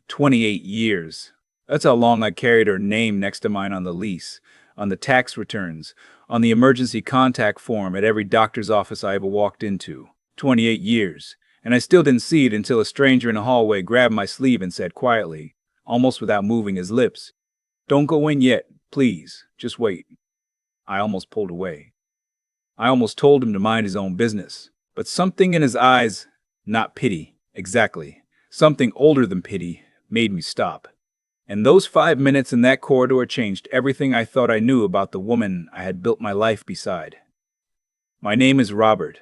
28 years. That's how long I carried her name next to mine on the lease, on the tax returns, on the emergency contact form at every doctor's office I ever walked into. 28 years. And I still didn't see it until a stranger in the hallway grabbed my sleeve and said quietly, almost without moving his lips, "Don't go in yet, please. Just wait." I almost pulled away. I almost told him to mind his own business. But something in his eyes, not pity, exactly, something older than pity, made me stop. And those 5 minutes in that corridor changed everything I thought I knew about the woman I had built my life beside. My name is Robert.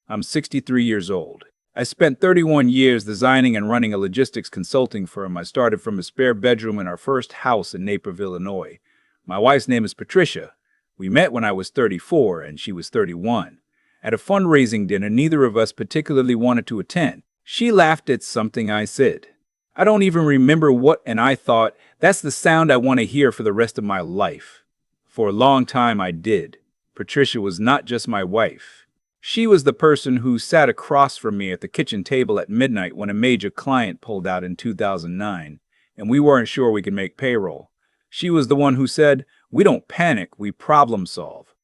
I'm 63 years old. I spent 31 years designing and running a logistics consulting firm. I started from a spare bedroom in our first house in Naperville, Illinois. My wife's name is Patricia. We met when I was 34 and she was 31. At a fundraising dinner neither of us particularly wanted to attend. She laughed at something I said. I don't even remember what, and I thought, that's the sound I want to hear for the rest of my life. For a long time I did. Patricia was not just my wife. She was the person who sat across from me at the kitchen table at midnight when a major client pulled out in 2009, and we weren't sure we could make payroll. She was the one who said, "We don't panic, we problem solve."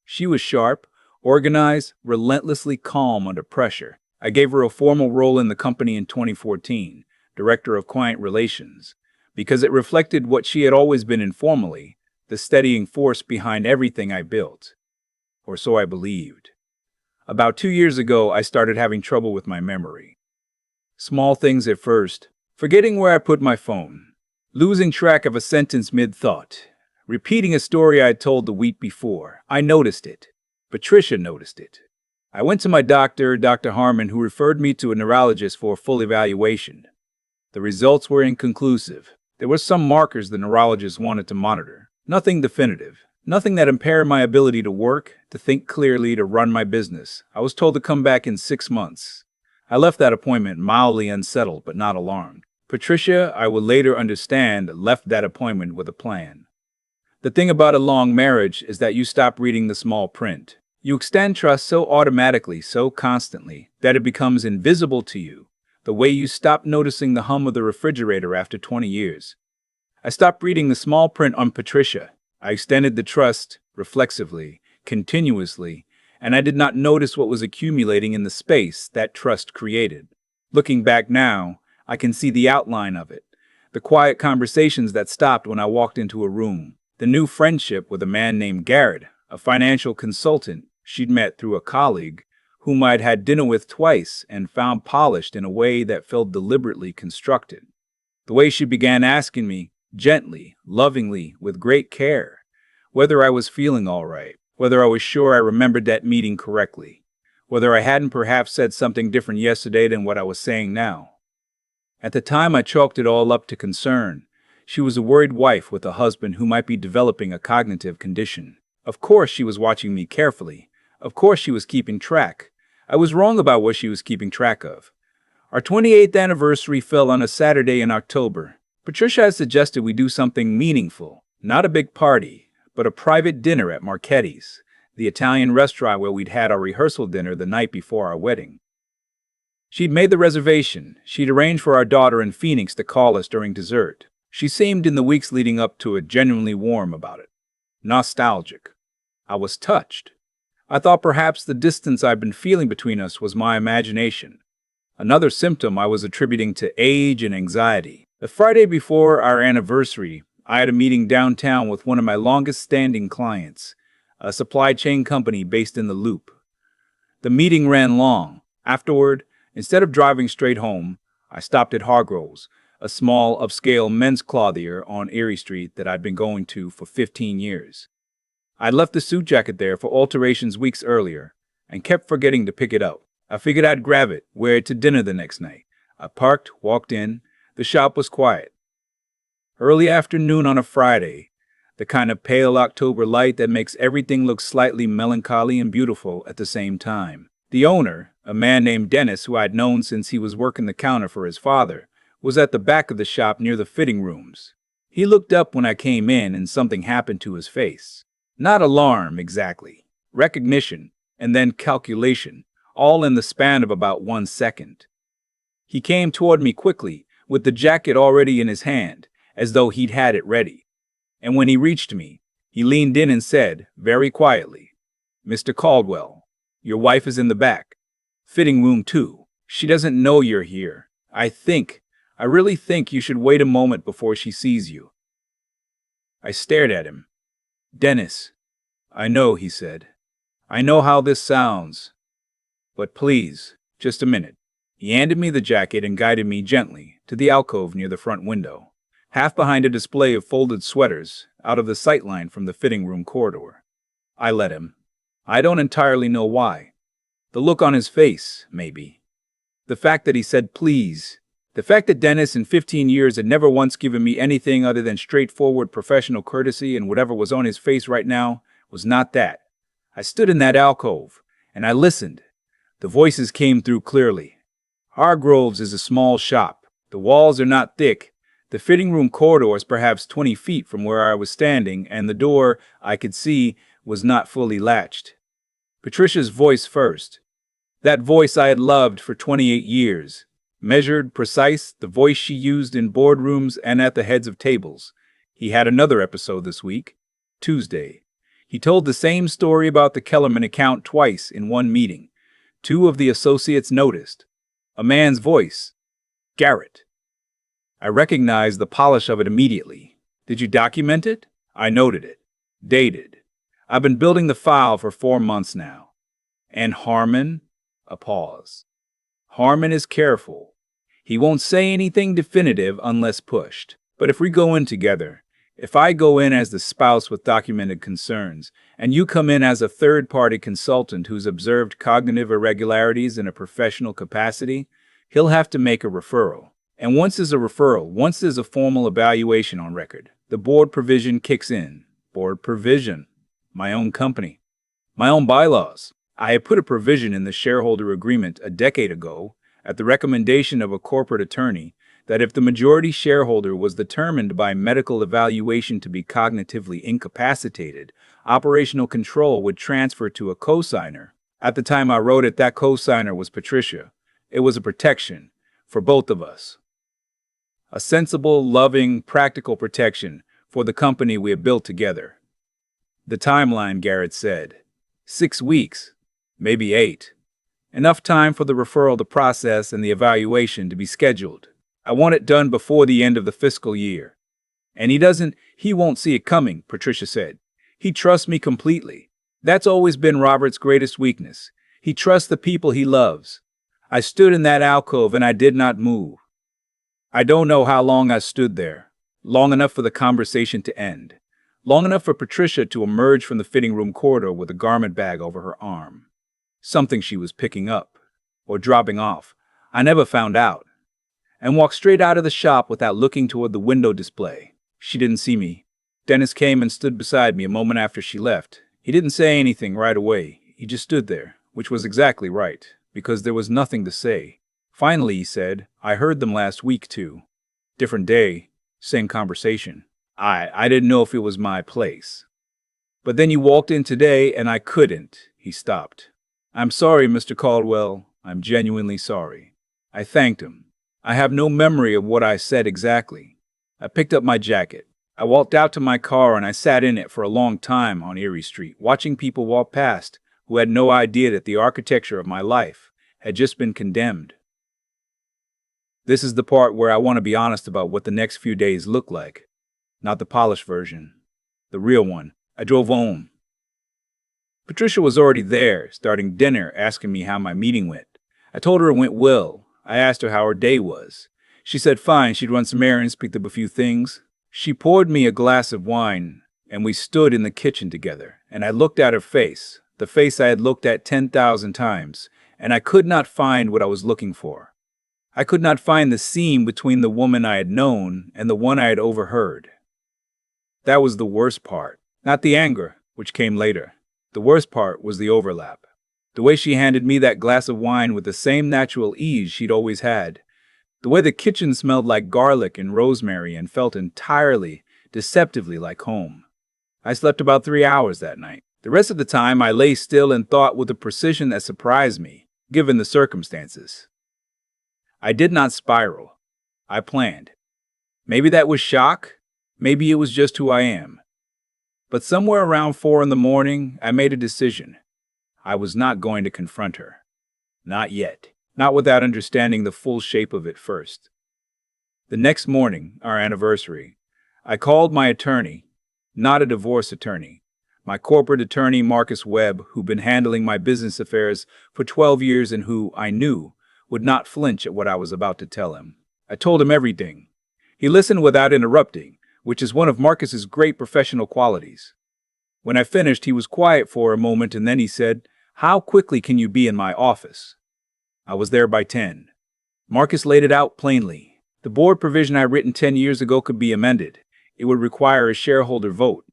She was sharp, organized, relentlessly calm under pressure. I gave her a formal role in the company in 2014, Director of Client Relations, because it reflected what she had always been informally, the steadying force behind everything I built. Or so I believed. About 2 years ago, I started having trouble with my memory. Small things at first, forgetting where I put my phone, losing track of a sentence mid-thought, repeating a story I had told the week before. I noticed it. Patricia noticed it. I went to my doctor, Dr. Harmon, who referred me to a neurologist for a full evaluation. The results were inconclusive. There were some markers the neurologist wanted to monitor. Nothing definitive. Nothing that impaired my ability to work, to think clearly, to run my business. I was told to come back in 6 months. I left that appointment mildly unsettled, but not alarmed. Patricia, I would later understand, left that appointment with a plan. The thing about a long marriage is that you stop reading the small print. You extend trust so automatically, so constantly, that it becomes invisible to you, the way you stop noticing the hum of the refrigerator after 20 years. I stopped reading the small print on Patricia. I extended the trust, reflexively, continuously, and I did not notice what was accumulating in the space that trust created. Looking back now, I can see the outline of it. The quiet conversations that stopped when I walked into a room. The new friendship with a man named Garrett, a financial consultant she'd met through a colleague, whom I'd had dinner with twice and found polished in a way that felt deliberately constructed. The way she began asking me, gently, lovingly, with great care, whether I was feeling all right, whether I was sure I remembered that meeting correctly, whether I hadn't perhaps said something different yesterday than what I was saying now. At the time, I chalked it all up to concern. She was a worried wife with a husband who might be developing a cognitive condition. Of course she was watching me carefully. Of course she was keeping track. I was wrong about what she was keeping track of. Our 28th anniversary fell on a Saturday in October. Patricia had suggested we do something meaningful, not a big party, but a private dinner at Marchetti's, the Italian restaurant where we'd had our rehearsal dinner the night before our wedding. She'd made the reservation. She'd arranged for our daughter in Phoenix to call us during dessert. She seemed in the weeks leading up to it genuinely warm about it, nostalgic. I was touched. I thought perhaps the distance I'd been feeling between us was my imagination, another symptom I was attributing to age and anxiety. The Friday before our anniversary, I had a meeting downtown with one of my longest-standing clients, a supply chain company based in the Loop. The meeting ran long. Afterward, instead of driving straight home, I stopped at Hargrove's, a small, upscale men's clothier on Erie Street that I'd been going to for 15 years. I'd left the suit jacket there for alterations weeks earlier and kept forgetting to pick it up. I figured I'd grab it, wear it to dinner the next night. I parked, walked in. The shop was quiet. Early afternoon on a Friday, the kind of pale October light that makes everything look slightly melancholy and beautiful at the same time. The owner, a man named Dennis who I'd known since he was working the counter for his father, was at the back of the shop near the fitting rooms. He looked up when I came in and something happened to his face. Not alarm, exactly. Recognition, and then calculation, all in the span of about 1 second. He came toward me quickly, with the jacket already in his hand, as though he'd had it ready. And when he reached me, he leaned in and said, very quietly, "Mr. Caldwell, your wife is in the back. Fitting room 2. She doesn't know you're here. I really think you should wait a moment before she sees you." I stared at him. "Dennis, I know," he said. "I know how this sounds. But please, just a minute." He handed me the jacket and guided me gently to the alcove near the front window, half behind a display of folded sweaters, out of the sightline from the fitting room corridor. I let him. I don't entirely know why. The look on his face, maybe. The fact that he said please. The fact that Dennis in 15 years had never once given me anything other than straightforward professional courtesy, and whatever was on his face right now was not that. I stood in that alcove, and I listened. The voices came through clearly. Hargrove's is a small shop. The walls are not thick. The fitting room corridor is perhaps 20 feet from where I was standing, and the door, I could see, was not fully latched. Patricia's voice first. That voice I had loved for 28 years. Measured, precise, the voice she used in boardrooms and at the heads of tables. He had another episode this week. Tuesday. He told the same story about the Kellerman account twice in one meeting. 2 of the associates noticed. A man's voice. Garrett. I recognized the polish of it immediately. "Did you document it?" I noted it. Dated. "I've been building the file for 4 months now." "And Harmon?" A pause. "Harmon is careful. He won't say anything definitive unless pushed. But if we go in together, if I go in as the spouse with documented concerns, and you come in as a third-party consultant who's observed cognitive irregularities in a professional capacity, he'll have to make a referral. And once there's a referral, once there's a formal evaluation on record, the board provision kicks in." Board provision. My own company. My own bylaws. I had put a provision in the shareholder agreement a decade ago, at the recommendation of a corporate attorney, that if the majority shareholder was determined by medical evaluation to be cognitively incapacitated, operational control would transfer to a co-signer. At the time I wrote it, that co-signer was Patricia. It was a protection for both of us. A sensible, loving, practical protection for the company we had built together. The timeline, Garrett said. 6 weeks, maybe 8. Enough time for the referral to process and the evaluation to be scheduled. I want it done before the end of the fiscal year. And he won't see it coming, Patricia said. He trusts me completely. That's always been Robert's greatest weakness. He trusts the people he loves. I stood in that alcove and I did not move. I don't know how long I stood there. Long enough for the conversation to end. Long enough for Patricia to emerge from the fitting room corridor with a garment bag over her arm. Something she was picking up, or dropping off. I never found out. And walked straight out of the shop without looking toward the window display. She didn't see me. Dennis came and stood beside me a moment after she left. He didn't say anything right away. He just stood there, which was exactly right, because there was nothing to say. Finally, he said, "I heard them last week, too. Different day, same conversation. I didn't know if it was my place. But then you walked in today and I couldn't." He stopped. "I'm sorry, Mr. Caldwell. I'm genuinely sorry." I thanked him. I have no memory of what I said exactly. I picked up my jacket. I walked out to my car and I sat in it for a long time on Erie Street, watching people walk past who had no idea that the architecture of my life had just been condemned. This is the part where I want to be honest about what the next few days look like. Not the polished version. The real one. I drove home. Patricia was already there, starting dinner, asking me how my meeting went. I told her it went well. I asked her how her day was. She said fine, she'd run some errands, picked up a few things. She poured me a glass of wine, and we stood in the kitchen together, and I looked at her face, the face I had looked at 10,000 times, and I could not find what I was looking for. I could not find the seam between the woman I had known and the one I had overheard. That was the worst part. Not the anger, which came later. The worst part was the overlap. The way she handed me that glass of wine with the same natural ease she'd always had. The way the kitchen smelled like garlic and rosemary and felt entirely, deceptively like home. I slept about 3 hours that night. The rest of the time I lay still and thought with a precision that surprised me, given the circumstances. I did not spiral. I planned. Maybe that was shock. Maybe it was just who I am. But somewhere around 4 in the morning, I made a decision. I was not going to confront her. Not yet. Not without understanding the full shape of it first. The next morning, our anniversary, I called my attorney, not a divorce attorney, my corporate attorney, Marcus Webb, who'd been handling my business affairs for 12 years and who, I knew, would not flinch at what I was about to tell him. I told him everything. He listened without interrupting, which is one of Marcus's great professional qualities. When I finished, he was quiet for a moment and then he said, "How quickly can you be in my office?" I was there by 10. Marcus laid it out plainly. The board provision I written 10 years ago could be amended. It would require a shareholder vote.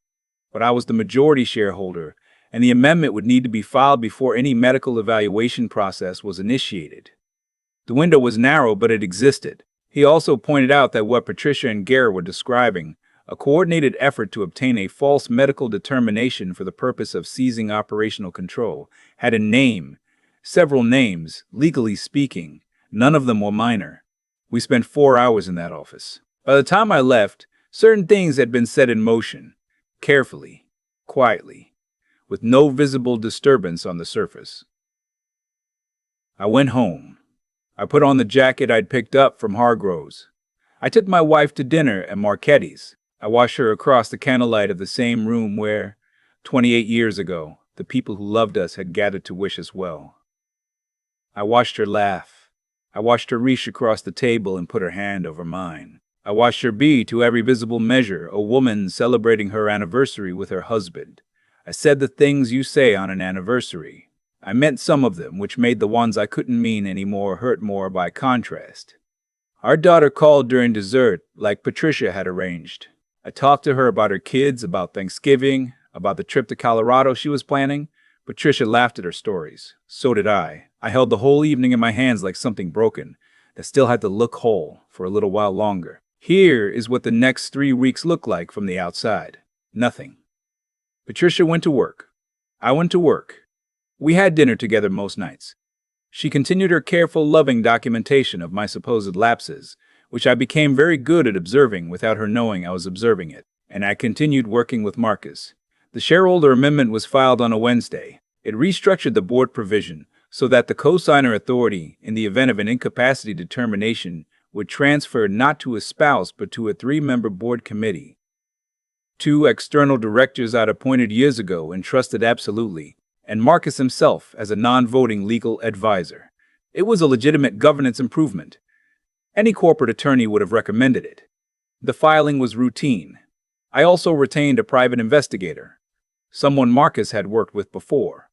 But I was the majority shareholder, and the amendment would need to be filed before any medical evaluation process was initiated. The window was narrow, but it existed. He also pointed out that what Patricia and Garrett were describing, a coordinated effort to obtain a false medical determination for the purpose of seizing operational control, had a name, several names, legally speaking. None of them were minor. We spent 4 hours in that office. By the time I left, certain things had been set in motion, carefully, quietly, with no visible disturbance on the surface. I went home. I put on the jacket I'd picked up from Hargrove's. I took my wife to dinner at Marchetti's. I watched her across the candlelight of the same room where, 28 years ago, the people who loved us had gathered to wish us well. I watched her laugh. I watched her reach across the table and put her hand over mine. I watched her be, to every visible measure, a woman celebrating her anniversary with her husband. I said the things you say on an anniversary. I meant some of them, which made the ones I couldn't mean anymore hurt more by contrast. Our daughter called during dessert, like Patricia had arranged. I talked to her about her kids, about Thanksgiving, about the trip to Colorado she was planning. Patricia laughed at her stories. So did I. I held the whole evening in my hands like something broken that still had to look whole for a little while longer. Here is what the next 3 weeks looked like from the outside. Nothing. Patricia went to work. I went to work. We had dinner together most nights. She continued her careful, loving documentation of my supposed lapses, which I became very good at observing without her knowing I was observing it, and I continued working with Marcus. The shareholder amendment was filed on a Wednesday. It restructured the board provision so that the co-signer authority, in the event of an incapacity determination, would transfer not to a spouse but to a 3-member board committee. 2 external directors I'd appointed years ago and trusted absolutely, and Marcus himself as a non-voting legal advisor. It was a legitimate governance improvement. Any corporate attorney would have recommended it. The filing was routine. I also retained a private investigator, someone Marcus had worked with before.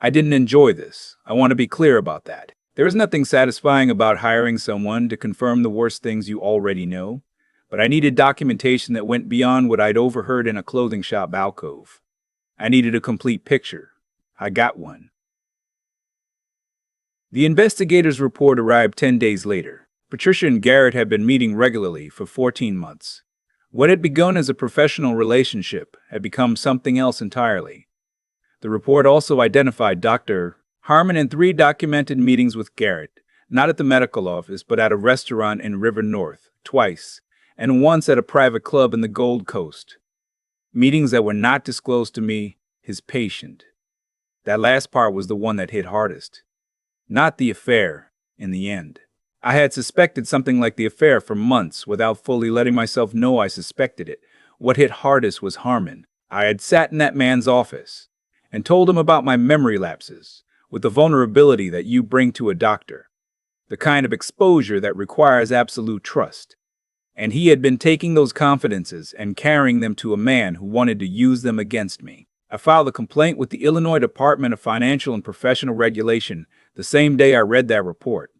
I didn't enjoy this. I want to be clear about that. There is nothing satisfying about hiring someone to confirm the worst things you already know, but I needed documentation that went beyond what I'd overheard in a clothing shop alcove. I needed a complete picture. I got one. The investigator's report arrived 10 days later. Patricia and Garrett had been meeting regularly for 14 months. What had begun as a professional relationship had become something else entirely. The report also identified Dr. Harmon in 3 documented meetings with Garrett, not at the medical office, but at a restaurant in River North, twice, and once at a private club in the Gold Coast. Meetings that were not disclosed to me, his patient. That last part was the one that hit hardest. Not the affair, in the end. I had suspected something like the affair for months without fully letting myself know I suspected it. What hit hardest was Harmon. I had sat in that man's office and told him about my memory lapses, with the vulnerability that you bring to a doctor, the kind of exposure that requires absolute trust. And he had been taking those confidences and carrying them to a man who wanted to use them against me. I filed a complaint with the Illinois Department of Financial and Professional Regulation the same day I read that report.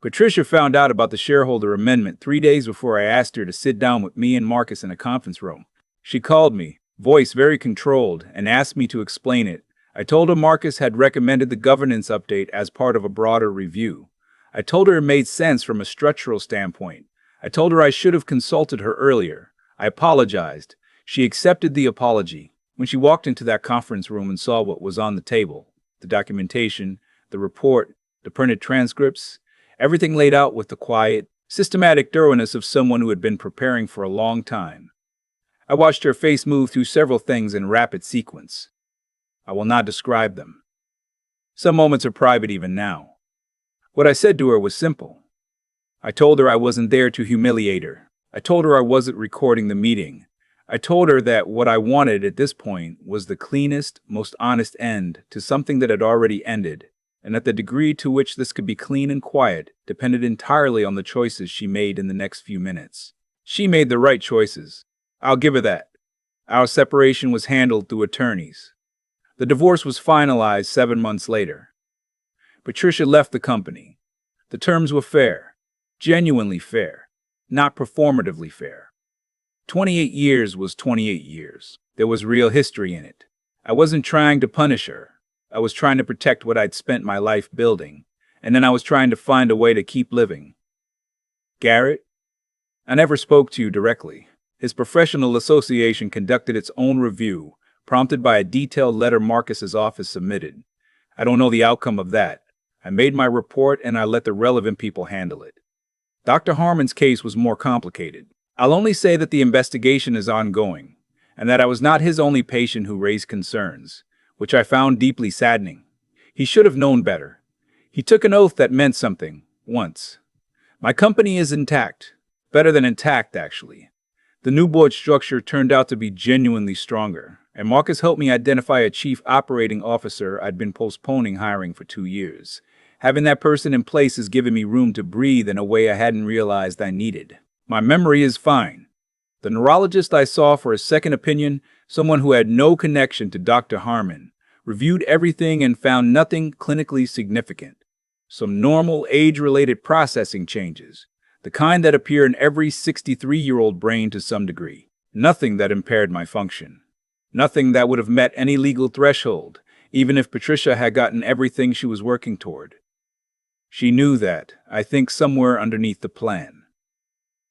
Patricia found out about the shareholder amendment 3 days before I asked her to sit down with me and Marcus in a conference room. She called me, voice very controlled, and asked me to explain it. I told her Marcus had recommended the governance update as part of a broader review. I told her it made sense from a structural standpoint. I told her I should have consulted her earlier. I apologized. She accepted the apology. When she walked into that conference room and saw what was on the table, the documentation, the report, the printed transcripts, everything laid out with the quiet, systematic thoroughness of someone who had been preparing for a long time. I watched her face move through several things in rapid sequence. I will not describe them. Some moments are private even now. What I said to her was simple. I told her I wasn't there to humiliate her. I told her I wasn't recording the meeting. I told her that what I wanted at this point was the cleanest, most honest end to something that had already ended, and that the degree to which this could be clean and quiet depended entirely on the choices she made in the next few minutes. She made the right choices. I'll give her that. Our separation was handled through attorneys. The divorce was finalized 7 months later. Patricia left the company. The terms were fair, genuinely fair, not performatively fair. 28 years was 28 years. There was real history in it. I wasn't trying to punish her. I was trying to protect what I'd spent my life building, and then I was trying to find a way to keep living. Garrett? I never spoke to you directly. His professional association conducted its own review, prompted by a detailed letter Marcus's office submitted. I don't know the outcome of that. I made my report and I let the relevant people handle it. Dr. Harmon's case was more complicated. I'll only say that the investigation is ongoing, and that I was not his only patient who raised concerns, which I found deeply saddening. He should have known better. He took an oath that meant something, once. My company is intact. Better than intact, actually. The new board structure turned out to be genuinely stronger, and Marcus helped me identify a chief operating officer I'd been postponing hiring for 2 years. Having that person in place has given me room to breathe in a way I hadn't realized I needed. My memory is fine. The neurologist I saw for a second opinion, someone who had no connection to Dr. Harmon, reviewed everything and found nothing clinically significant. Some normal age-related processing changes, the kind that appear in every 63-year-old brain to some degree. Nothing that impaired my function. Nothing that would have met any legal threshold, even if Patricia had gotten everything she was working toward. She knew that, I think, somewhere underneath the plan.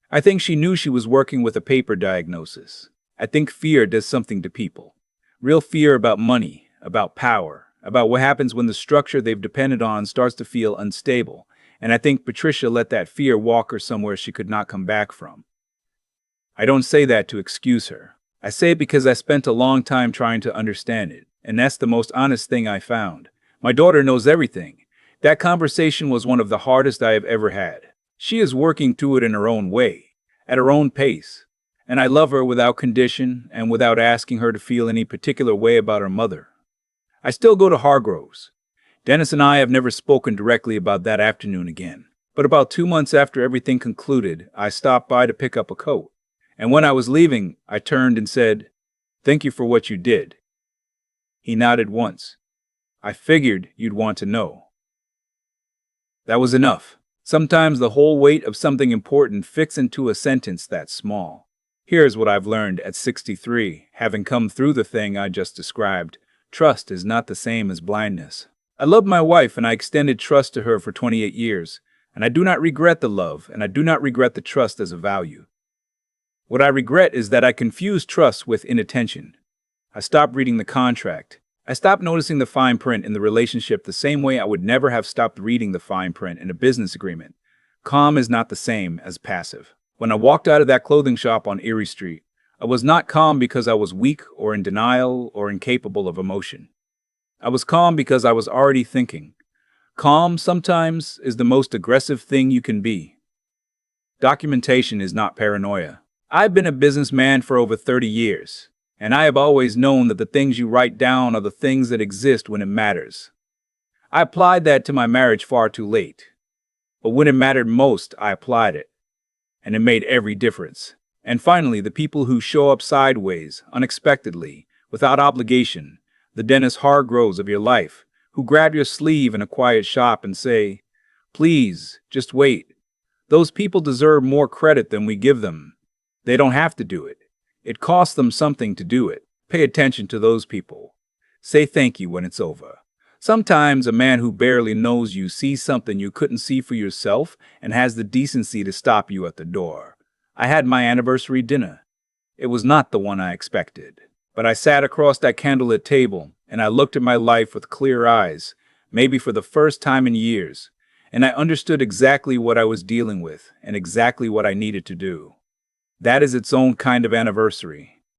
I think she knew she was working with a paper diagnosis. I think fear does something to people. Real fear about money, about power, about what happens when the structure they've depended on starts to feel unstable. And I think Patricia let that fear walk her somewhere she could not come back from. I don't say that to excuse her. I say it because I spent a long time trying to understand it, and that's the most honest thing I found. My daughter knows everything. That conversation was one of the hardest I have ever had. She is working through it in her own way, at her own pace, and I love her without condition and without asking her to feel any particular way about her mother. I still go to Hargrove's. Dennis and I have never spoken directly about that afternoon again. But about 2 months after everything concluded, I stopped by to pick up a coat. And when I was leaving, I turned and said, "Thank you for what you did." He nodded once. "I figured you'd want to know." That was enough. Sometimes the whole weight of something important fits into a sentence that small. Here's what I've learned at 63, having come through the thing I just described. Trust is not the same as blindness. I loved my wife and I extended trust to her for 28 years, and I do not regret the love and I do not regret the trust as a value. What I regret is that I confused trust with inattention. I stopped reading the contract. I stopped noticing the fine print in the relationship the same way I would never have stopped reading the fine print in a business agreement. Calm is not the same as passive. When I walked out of that clothing shop on Erie Street, I was not calm because I was weak or in denial or incapable of emotion. I was calm because I was already thinking. Calm sometimes is the most aggressive thing you can be. Documentation is not paranoia. I've been a businessman for over 30 years, and I have always known that the things you write down are the things that exist when it matters. I applied that to my marriage far too late. But when it mattered most, I applied it. And it made every difference. And finally, the people who show up sideways, unexpectedly, without obligation, the Dennis Hargroves of your life, who grab your sleeve in a quiet shop and say, "Please, just wait." Those people deserve more credit than we give them. They don't have to do it. It costs them something to do it. Pay attention to those people. Say thank you when it's over. Sometimes a man who barely knows you sees something you couldn't see for yourself and has the decency to stop you at the door. I had my anniversary dinner. It was not the one I expected. But I sat across that candlelit table, and I looked at my life with clear eyes, maybe for the first time in years, and I understood exactly what I was dealing with and exactly what I needed to do. That is its own kind of anniversary.